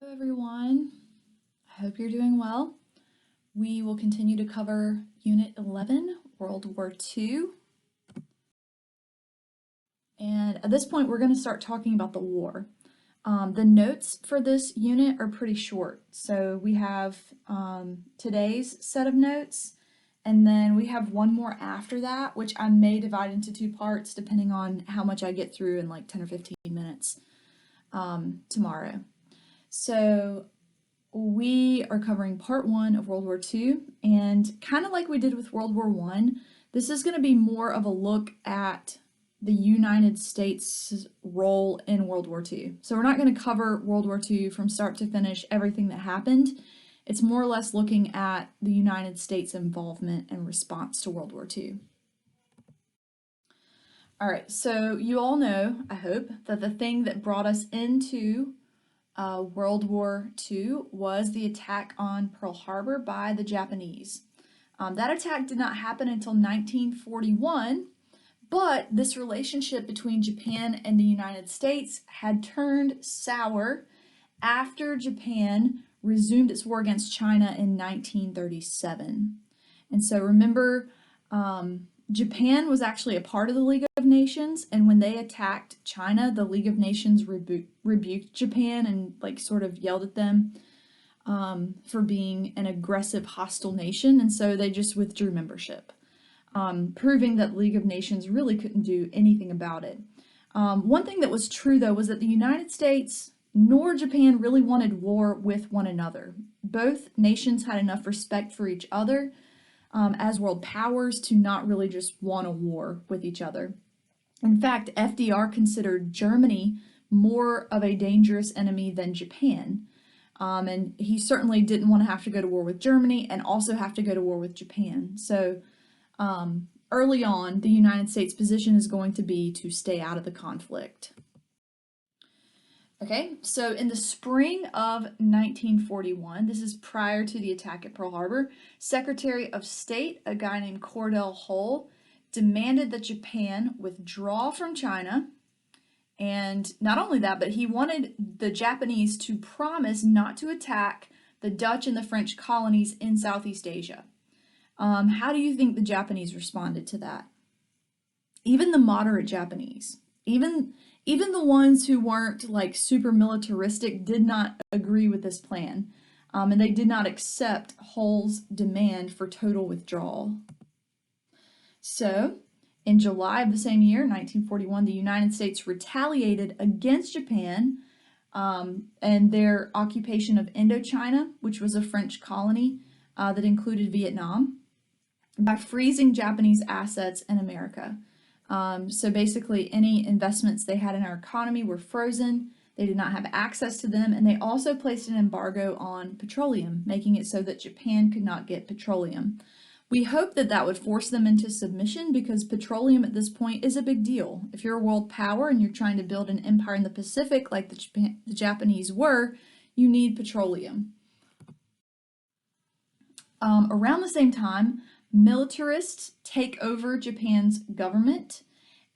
Hello everyone, I hope you're doing well. We will continue to cover Unit 11, World War II. And at this point, we're going to start talking about the war. The notes for this unit are pretty short. So we have today's set of notes, and then we have one more after that, which I may divide into two parts depending on how much I get through in like 10 or 15 minutes tomorrow. So we are covering part one of World War II, and kind of like we did with World War I, this is going to be more of a look at the United States' role in World War II. So we're not going to cover World War II from start to finish, everything that happened. It's more or less looking at the United States' involvement and response to World War II. All right, so you all know, I hope, that the thing that brought us into World War II was the attack on Pearl Harbor by the Japanese. That attack did not happen until 1941, but this relationship between Japan and the United States had turned sour after Japan resumed its war against China in 1937. And so remember, Japan was actually a part of the League of Nations, and when they attacked China, the League of Nations rebuked Japan and like sort of yelled at them for being an aggressive, hostile nation, and so they just withdrew membership, proving that the League of Nations really couldn't do anything about it. One thing that was true, though, was that the United States nor Japan really wanted war with one another. Both nations had enough respect for each other as world powers to not really just want a war with each other. In fact, FDR considered Germany more of a dangerous enemy than Japan. And he certainly didn't want to have to go to war with Germany and also have to go to war with Japan. So early on, the United States' position is going to be to stay out of the conflict. Okay, so in the spring of 1941, this is prior to the attack at Pearl Harbor, Secretary of State, a guy named Cordell Hull, demanded that Japan withdraw from China. And not only that, but he wanted the Japanese to promise not to attack the Dutch and the French colonies in Southeast Asia. How do you think the Japanese responded to that? Even the moderate Japanese, even the ones who weren't like super militaristic did not agree with this plan, and they did not accept Hull's demand for total withdrawal. So, in July of the same year, 1941, the United States retaliated against Japan and their occupation of Indochina, which was a French colony that included Vietnam, by freezing Japanese assets in America. So basically, any investments they had in our economy were frozen. They did not have access to them, and they also placed an embargo on petroleum, making it so that Japan could not get petroleum. We hope that that would force them into submission because petroleum at this point is a big deal. If you're a world power and you're trying to build an empire in the Pacific like the Japanese were, you need petroleum. Around the same time, militarists take over Japan's government,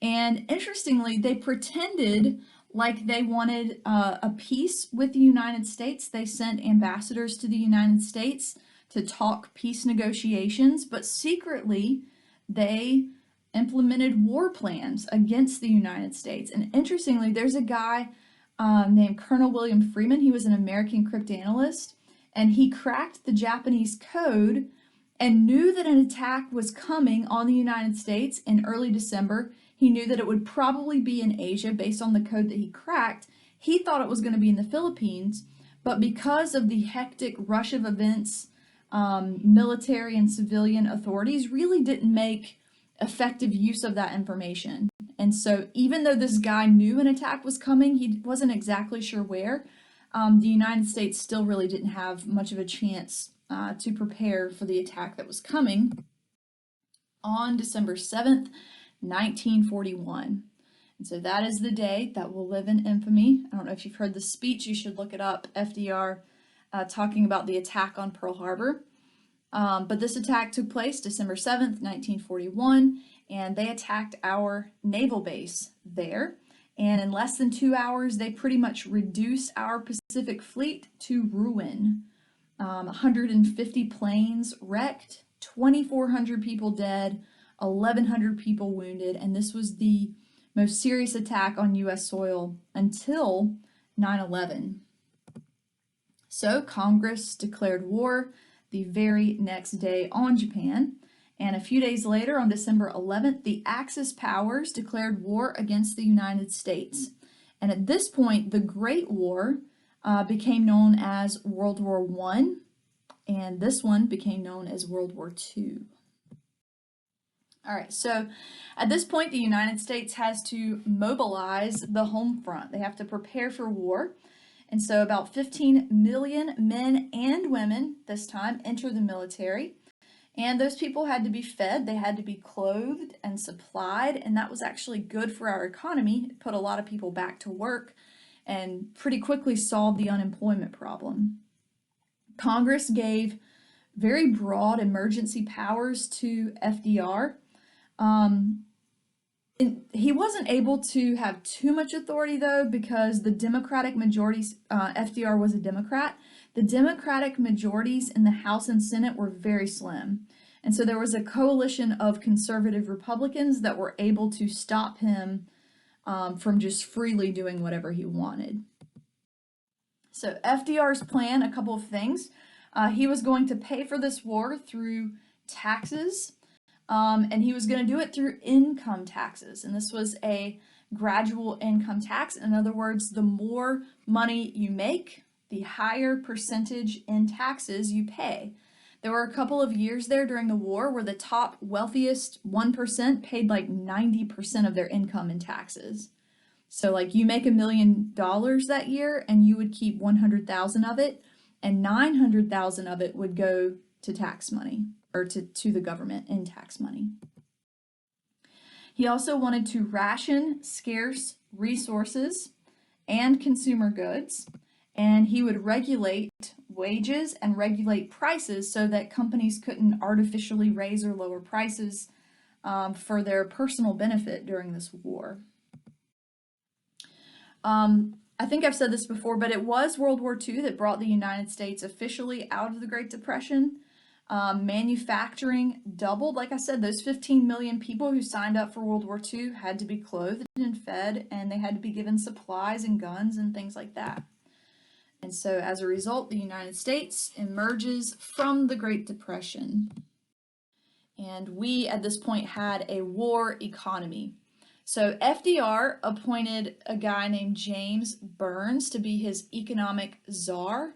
and interestingly, they pretended like they wanted a peace with the United States. They sent ambassadors to the United States to talk peace negotiations, but secretly they implemented war plans against the United States. And interestingly, there's a guy named Colonel William Freeman. He was an American cryptanalyst, and he cracked the Japanese code and knew that an attack was coming on the United States in early December. He knew that it would probably be in Asia based on the code that he cracked. He thought it was going to be in the Philippines, but because of the hectic rush of events, military and civilian authorities really didn't make effective use of that information. And so even though this guy knew an attack was coming, he wasn't exactly sure where. The United States still really didn't have much of a chance to prepare for the attack that was coming on December 7th, 1941. And so that is the day that will live in infamy. I don't know if you've heard the speech, you should look it up, FDR talking about the attack on Pearl Harbor. But this attack took place December 7th, 1941, and they attacked our naval base there. And in less than 2 hours, they pretty much reduced our Pacific Fleet to ruin. 150 planes wrecked, 2,400 people dead, 1,100 people wounded, and this was the most serious attack on U.S. soil until 9/11. So Congress declared war the very next day on Japan, and a few days later, on December 11th, the Axis powers declared war against the United States. And at this point, the Great War became known as World War I, and this one became known as World War II. All right, so at this point, the United States has to mobilize the home front. They have to prepare for war. And so about 15 million men and women this time enter the military. And those people had to be fed, they had to be clothed and supplied, and that was actually good for our economy. It put a lot of people back to work and pretty quickly solved the unemployment problem. Congress gave very broad emergency powers to FDR. He wasn't able to have too much authority though, because the Democratic majorities, FDR was a Democrat, the Democratic majorities in the House and Senate were very slim. And so there was a coalition of conservative Republicans that were able to stop him from just freely doing whatever he wanted. So FDR's plan, a couple of things. He was going to pay for this war through taxes. And he was going to do it through income taxes. And this was a gradual income tax. In other words, the more money you make, the higher percentage in taxes you pay. There were a couple of years there during the war where the top wealthiest 1% paid like 90% of their income in taxes. So like you make $1 million that year and you would keep 100,000 of it, and 900,000 of it would go to tax money, or to the government in tax money. He also wanted to ration scarce resources and consumer goods, and he would regulate wages and regulate prices so that companies couldn't artificially raise or lower prices for their personal benefit during this war. I think I've said this before, but it was World War II that brought the United States officially out of the Great Depression. Manufacturing doubled. Like I said, those 15 million people who signed up for World War II had to be clothed and fed, and they had to be given supplies and guns and things like that. And so as a result, the United States emerges from the Great Depression. And we, at this point, had a war economy. So FDR appointed a guy named James Burns to be his economic czar.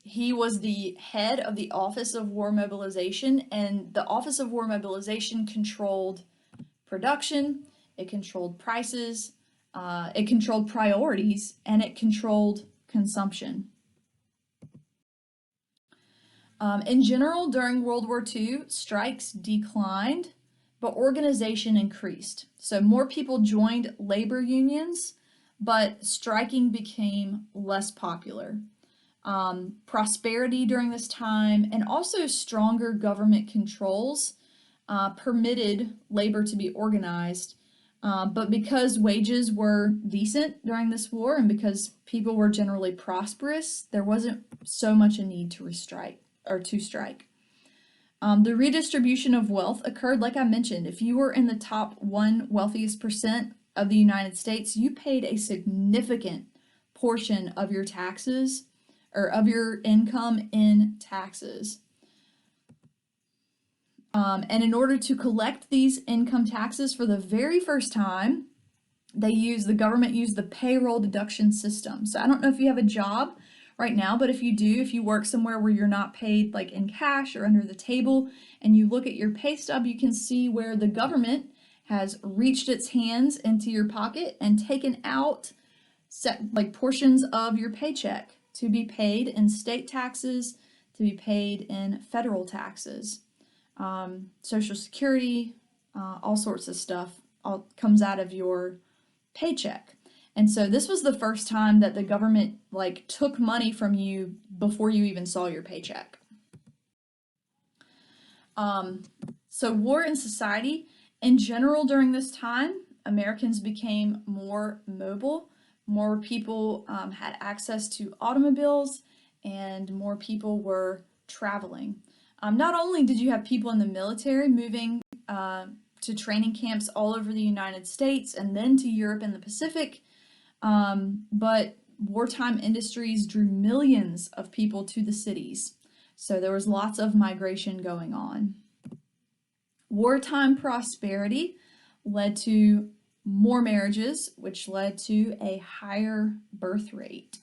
He was the head of the Office of War Mobilization, and the Office of War Mobilization controlled production, it controlled prices, it controlled priorities, and it controlled consumption. In general, during World War II, strikes declined, but organization increased. So more people joined labor unions, but striking became less popular. Prosperity during this time and also stronger government controls permitted labor to be organized. But because wages were decent during this war and because people were generally prosperous, there wasn't so much a need to strike. The redistribution of wealth occurred, like I mentioned. If you were in the top 1 wealthiest percent of the United States, you paid a significant portion of your taxes or of your income in taxes. And in order to collect these income taxes for the very first time, the government used the payroll deduction system. So I don't know if you have a job right now, but if you do, if you work somewhere where you're not paid like in cash or under the table, and you look at your pay stub, you can see where the government has reached its hands into your pocket and taken out portions of your paycheck to be paid in state taxes, to be paid in federal taxes. Social Security, all sorts of stuff all comes out of your paycheck. And so this was the first time that the government took money from you before you even saw your paycheck. So war in society in general during this time, Americans became more mobile. More people had access to automobiles, and more people were traveling. Not only did you have people in the military moving to training camps all over the United States and then to Europe and the Pacific, but wartime industries drew millions of people to the cities. So there was lots of migration going on. Wartime prosperity led to more marriages, which led to a higher birth rate.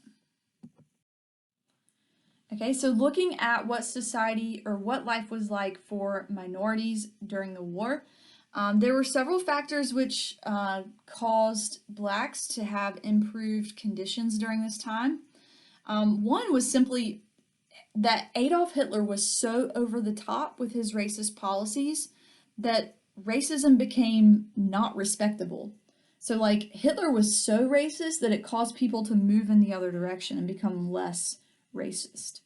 Okay, so looking at what society or what life was like for minorities during the war, there were several factors which caused blacks to have improved conditions during this time. One was simply that Adolf Hitler was so over the top with his racist policies that racism became not respectable. So like Hitler was so racist that it caused people to move in the other direction and become less racist.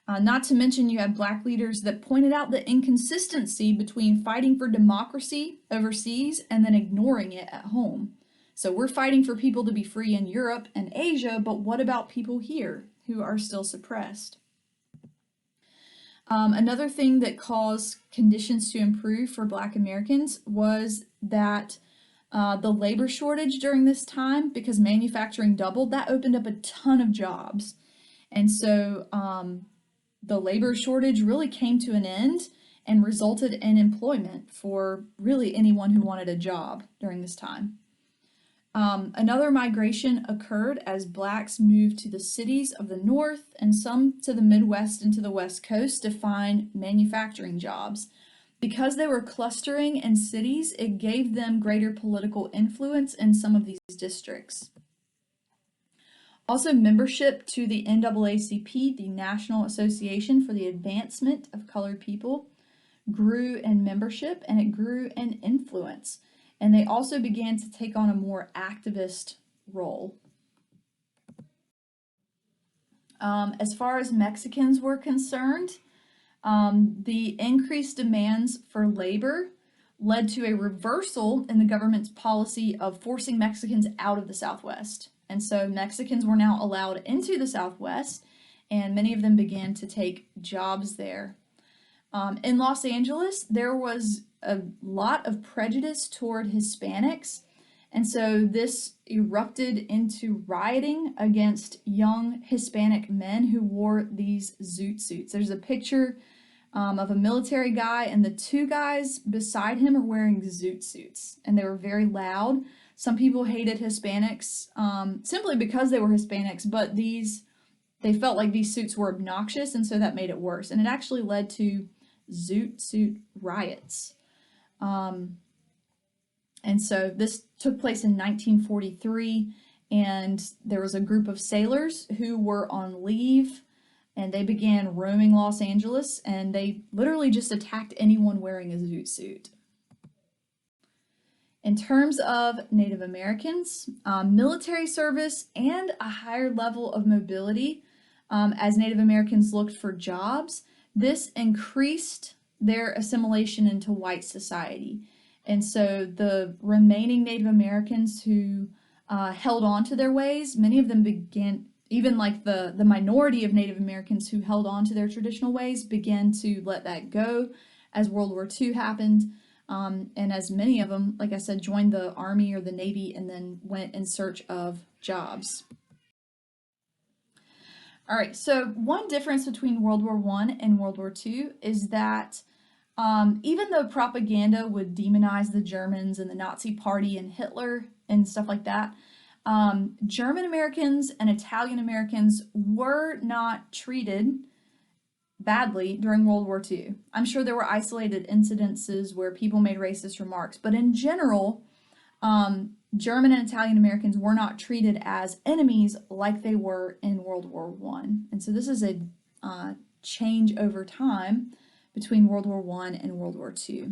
Not to mention you had black leaders that pointed out the inconsistency between fighting for democracy overseas and then ignoring it at home. So we're fighting for people to be free in Europe and Asia, but what about people here who are still suppressed? Another thing that caused conditions to improve for Black Americans was that the labor shortage during this time, because manufacturing doubled, that opened up a ton of jobs. And so the labor shortage really came to an end and resulted in employment for really anyone who wanted a job during this time. Another migration occurred as blacks moved to the cities of the North and some to the Midwest and to the West Coast to find manufacturing jobs. Because they were clustering in cities, it gave them greater political influence in some of these districts. Also, membership to the NAACP, the National Association for the Advancement of Colored People, grew in membership and it grew in influence. And they also began to take on a more activist role. As far as Mexicans were concerned, the increased demands for labor led to a reversal in the government's policy of forcing Mexicans out of the Southwest. And so Mexicans were now allowed into the Southwest, and many of them began to take jobs there. In Los Angeles, there was a lot of prejudice toward Hispanics, and so this erupted into rioting against young Hispanic men who wore these zoot suits. There's a picture of a military guy, and the two guys beside him are wearing zoot suits, and they were very loud. Some people hated Hispanics simply because they were Hispanics, but they felt like these suits were obnoxious, and so that made it worse. And it actually led to zoot suit riots. And so this took place in 1943, and there was a group of sailors who were on leave, and they began roaming Los Angeles, and they literally just attacked anyone wearing a zoot suit. In terms of Native Americans, military service and a higher level of mobility as Native Americans looked for jobs, this increased their assimilation into white society. And so the remaining Native Americans who held on to their ways, many of them began, even like the minority of Native Americans who held on to their traditional ways, began to let that go as World War II happened. And as many of them, like I said, joined the Army or the Navy and then went in search of jobs. All right, so one difference between World War I and World War II is that even though propaganda would demonize the Germans and the Nazi Party and Hitler and stuff like that, German Americans and Italian Americans were not treated badly during World War II. I'm sure there were isolated incidences where people made racist remarks, but in general, German and Italian Americans were not treated as enemies like they were in World War I. And so this is a change over time between World War I and World War II.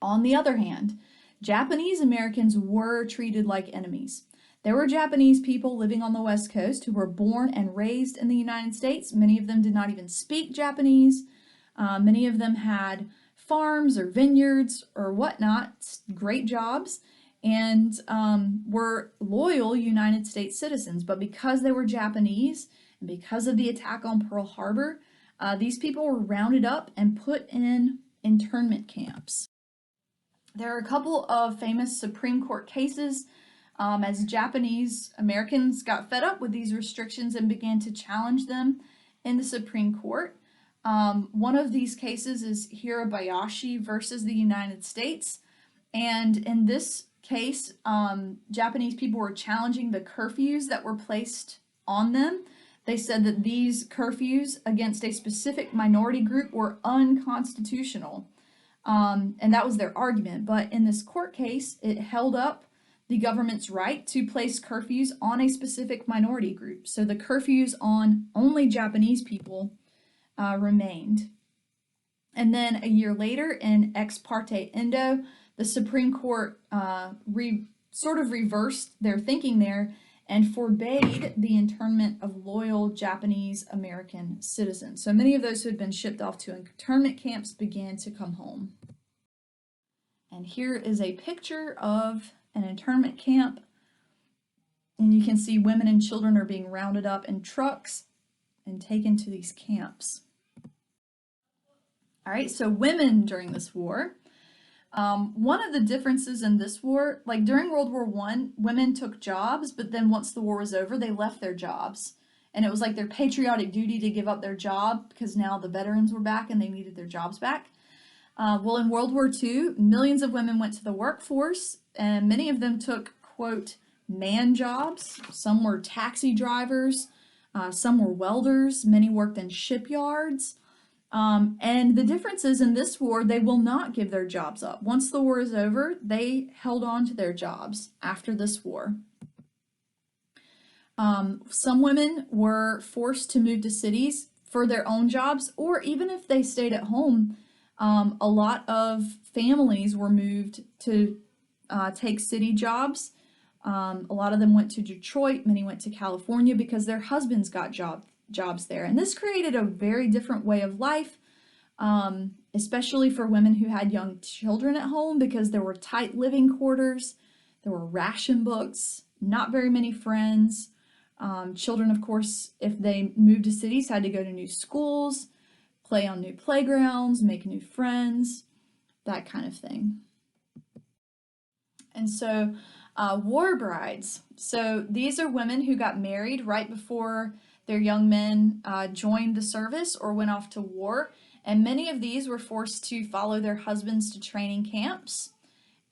On the other hand, Japanese Americans were treated like enemies. There were Japanese people living on the West Coast who were born and raised in the United States. Many of them did not even speak Japanese. Many of them had farms or vineyards or whatnot, great jobs, and were loyal United States citizens. But because they were Japanese and because of the attack on Pearl Harbor, these people were rounded up and put in internment camps. There are a couple of famous Supreme Court cases as Japanese Americans got fed up with these restrictions and began to challenge them in the Supreme Court. One of these cases is Hirabayashi versus the United States. And in this case, Japanese people were challenging the curfews that were placed on them. They said that these curfews against a specific minority group were unconstitutional. And that was their argument. But in this court case, it held up the government's right to place curfews on a specific minority group. So the curfews on only Japanese people remained. And then a year later, in Ex parte Endo, the Supreme Court sort of reversed their thinking there and forbade the internment of loyal Japanese American citizens. So many of those who had been shipped off to internment camps began to come home. And here is a picture of an internment camp. And you can see women and children are being rounded up in trucks and taken to these camps. All right, so women during this war. One of the differences in this war, like during World War I, women took jobs, but then once the war was over, they left their jobs. And it was like their patriotic duty to give up their job because now the veterans were back and they needed their jobs back. Well, in World War II, millions of women went to the workforce, and many of them took, quote, man jobs. Some were taxi drivers, some were welders, many worked in shipyards. And the difference is in this war, they will not give their jobs up. Once the war is over, they held on to their jobs after this war. Some women were forced to move to cities for their own jobs, or even if they stayed at home, a lot of families were moved to take city jobs. A lot of them went to Detroit, many went to California because their husbands got jobs there. And this created a very different way of life, especially for women who had young children at home because there were tight living quarters, there were ration books, not very many friends. Children, of course, if they moved to cities, had to go to new schools, play on new playgrounds, make new friends, that kind of thing. And so war brides. So these are women who got married right before their young men joined the service or went off to war. And many of these were forced to follow their husbands to training camps.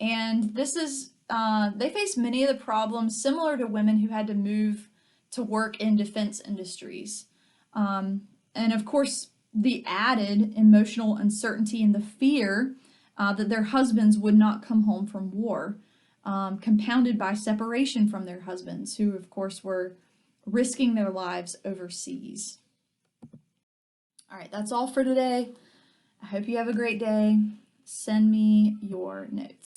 And this is, they faced many of the problems similar to women who had to move to work in defense industries. And of course, the added emotional uncertainty and the fear that their husbands would not come home from war, compounded by separation from their husbands, who of course were risking their lives overseas. All right, that's all for today. I hope you have a great day. Send me your notes.